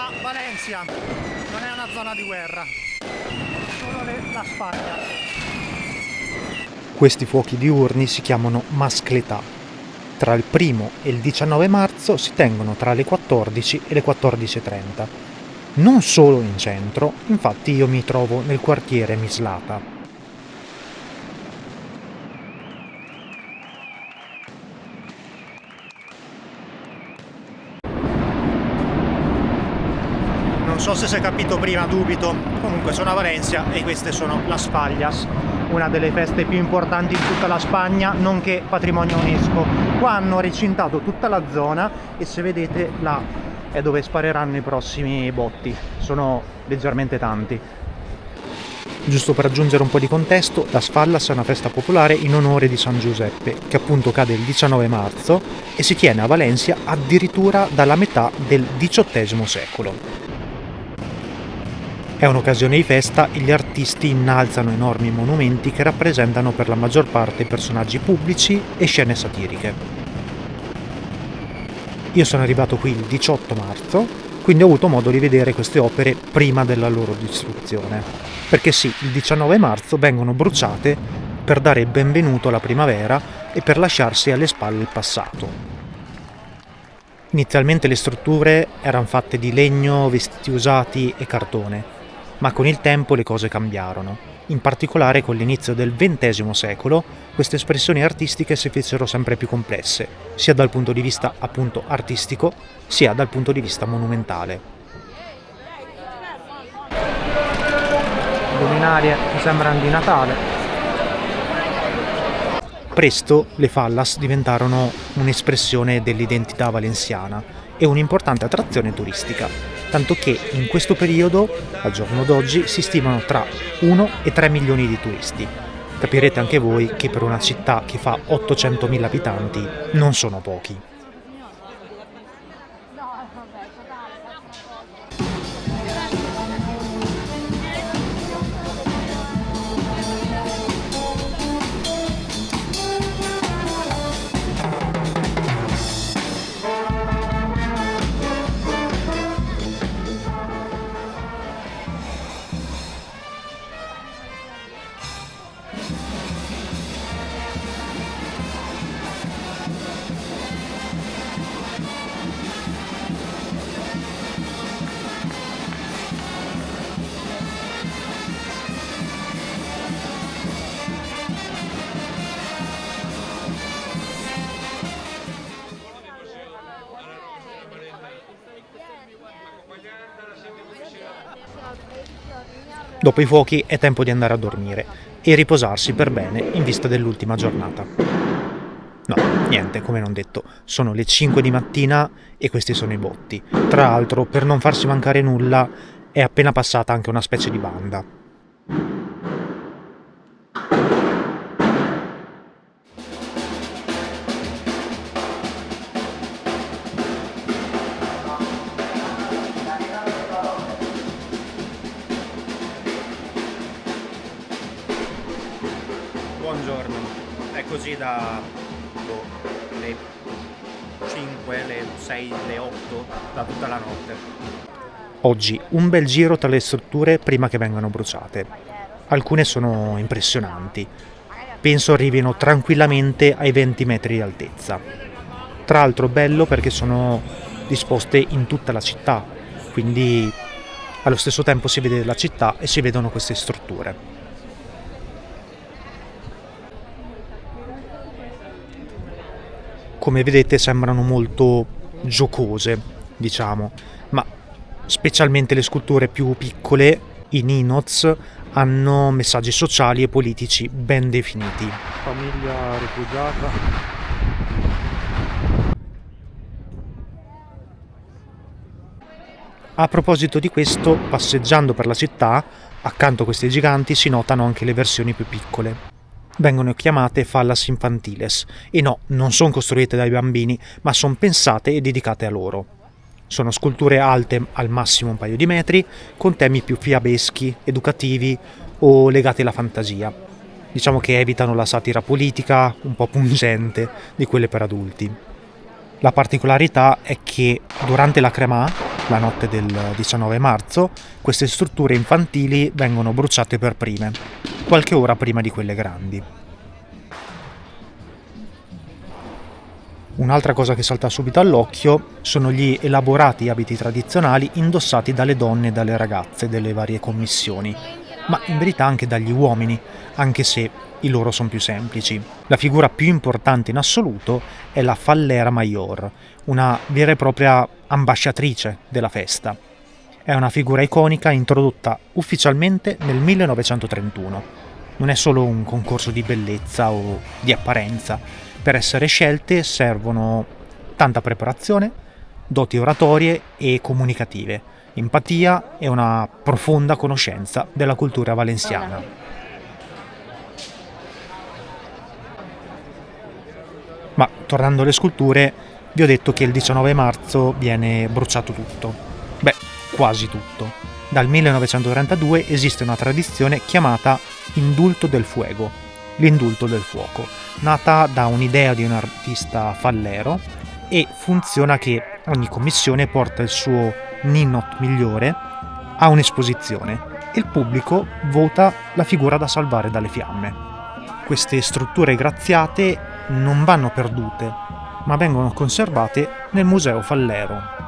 da Valencia, non è una zona di guerra, solo la Spagna. Questi fuochi diurni si chiamano mascletà. Tra il 1° e il 19 marzo si tengono tra le 14 e le 14:30. Non solo in centro, infatti io mi trovo nel quartiere Mislata. Non so se si è capito prima, dubito. Comunque sono a Valencia e queste sono Las Fallas, una delle feste più importanti in tutta la Spagna, nonché patrimonio UNESCO. Qua hanno recintato tutta la zona e se vedete là è dove spareranno i prossimi botti. Sono leggermente tanti. Giusto per aggiungere un po' di contesto, Las Fallas è una festa popolare in onore di San Giuseppe, che appunto cade il 19 marzo e si tiene a Valencia addirittura dalla metà del XVIII secolo. È un'occasione di festa e gli artisti innalzano enormi monumenti che rappresentano per la maggior parte personaggi pubblici e scene satiriche. Io sono arrivato qui il 18 marzo, quindi ho avuto modo di vedere queste opere prima della loro distruzione. Perché sì, il 19 marzo vengono bruciate per dare il benvenuto alla primavera e per lasciarsi alle spalle il passato. Inizialmente le strutture erano fatte di legno, vestiti usati e cartone. Ma con il tempo le cose cambiarono. In particolare con l'inizio del XX secolo queste espressioni artistiche si fecero sempre più complesse, sia dal punto di vista appunto artistico, sia dal punto di vista monumentale. Luminarie mi sembrano di Natale. Presto le fallas diventarono un'espressione dell'identità valenziana e un'importante attrazione turistica, tanto che in questo periodo, al giorno d'oggi, si stimano tra 1 e 3 milioni di turisti. Capirete anche voi che per una città che fa 800.000 abitanti non sono pochi. Dopo i fuochi è tempo di andare a dormire e riposarsi per bene in vista dell'ultima giornata. No, niente, come non detto, sono le 5 di mattina e questi sono i botti. Tra l'altro, per non farsi mancare nulla, è appena passata anche una specie di banda. Buongiorno, è così da le 5, le 6, le 8, da tutta la notte. Oggi un bel giro tra le strutture prima che vengano bruciate. Alcune sono impressionanti. Penso arrivino tranquillamente ai 20 metri di altezza. Tra l'altro bello perché sono disposte in tutta la città, quindi allo stesso tempo si vede la città e si vedono queste strutture. Come vedete sembrano molto giocose, diciamo, ma specialmente le sculture più piccole, i ninots, hanno messaggi sociali e politici ben definiti. Famiglia rifugiata. A proposito di questo, passeggiando per la città, accanto a questi giganti si notano anche le versioni più piccole. Vengono chiamate fallas infantiles e no, non sono costruite dai bambini, ma sono pensate e dedicate a loro. Sono sculture alte al massimo un paio di metri, con temi più fiabeschi, educativi o legati alla fantasia. Diciamo che evitano la satira politica, un po' pungente, di quelle per adulti. La particolarità è che durante la cremà La notte del 19 marzo queste strutture infantili vengono bruciate per prime, qualche ora prima di quelle grandi. Un'altra cosa che salta subito all'occhio sono gli elaborati abiti tradizionali indossati dalle donne e dalle ragazze delle varie commissioni, ma in verità anche dagli uomini, anche se i loro sono più semplici. La figura più importante in assoluto è la Fallera Mayor, una vera e propria ambasciatrice della festa. È una figura iconica introdotta ufficialmente nel 1931. Non è solo un concorso di bellezza o di apparenza. Per essere scelte servono tanta preparazione, doti oratorie e comunicative, empatia e una profonda conoscenza della cultura valenziana. Ma tornando alle sculture, vi ho detto che il 19 marzo viene bruciato tutto. Beh, quasi tutto. Dal 1932 esiste una tradizione chiamata Indulto del Fuego, l'indulto del fuoco, nata da un'idea di un artista fallero e funziona che ogni commissione porta il suo ninot migliore a un'esposizione e il pubblico vota la figura da salvare dalle fiamme. Queste strutture graziate non vanno perdute, ma vengono conservate nel Museo Fallero.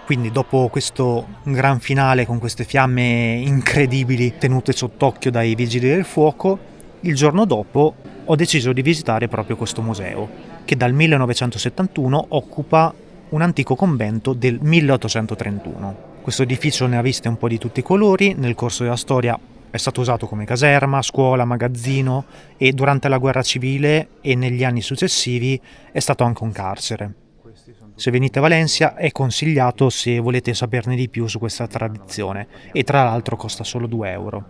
Quindi dopo questo gran finale con queste fiamme incredibili tenute sott'occhio dai vigili del fuoco, il giorno dopo ho deciso di visitare proprio questo museo, che dal 1971 occupa un antico convento del 1831. Questo edificio ne ha viste un po' di tutti i colori, nel corso della storia è stato usato come caserma, scuola, magazzino e durante la guerra civile e negli anni successivi è stato anche un carcere. Se venite a Valencia è consigliato se volete saperne di più su questa tradizione e tra l'altro costa solo 2 euro.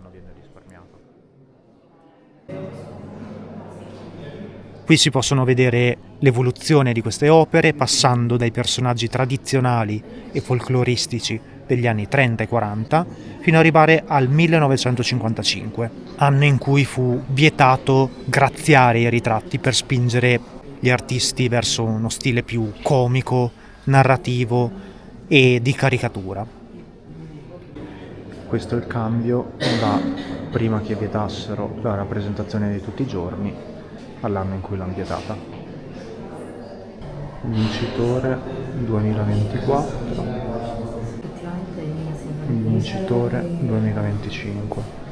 Qui si possono vedere l'evoluzione di queste opere passando dai personaggi tradizionali e folcloristici degli anni 30 e 40 fino ad arrivare al 1955, anno in cui fu vietato graziare i ritratti per spingere gli artisti verso uno stile più comico, narrativo e di caricatura. Questo è il cambio da prima che vietassero la rappresentazione di tutti i giorni all'anno in cui l'hanno vietata. Vincitore 2024, vincitore 2025.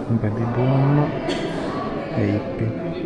Baby boom e hippie.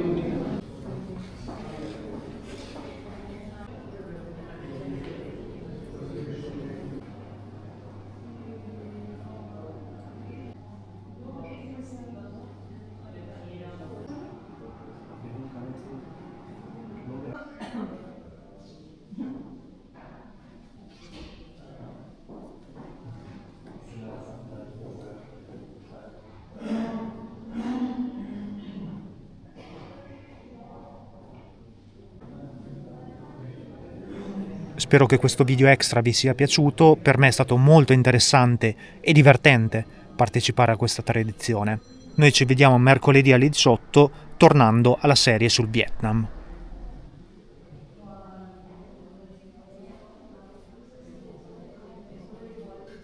Spero che questo video extra vi sia piaciuto, per me è stato molto interessante e divertente partecipare a questa tradizione. Noi ci vediamo mercoledì alle 18 tornando alla serie sul Vietnam.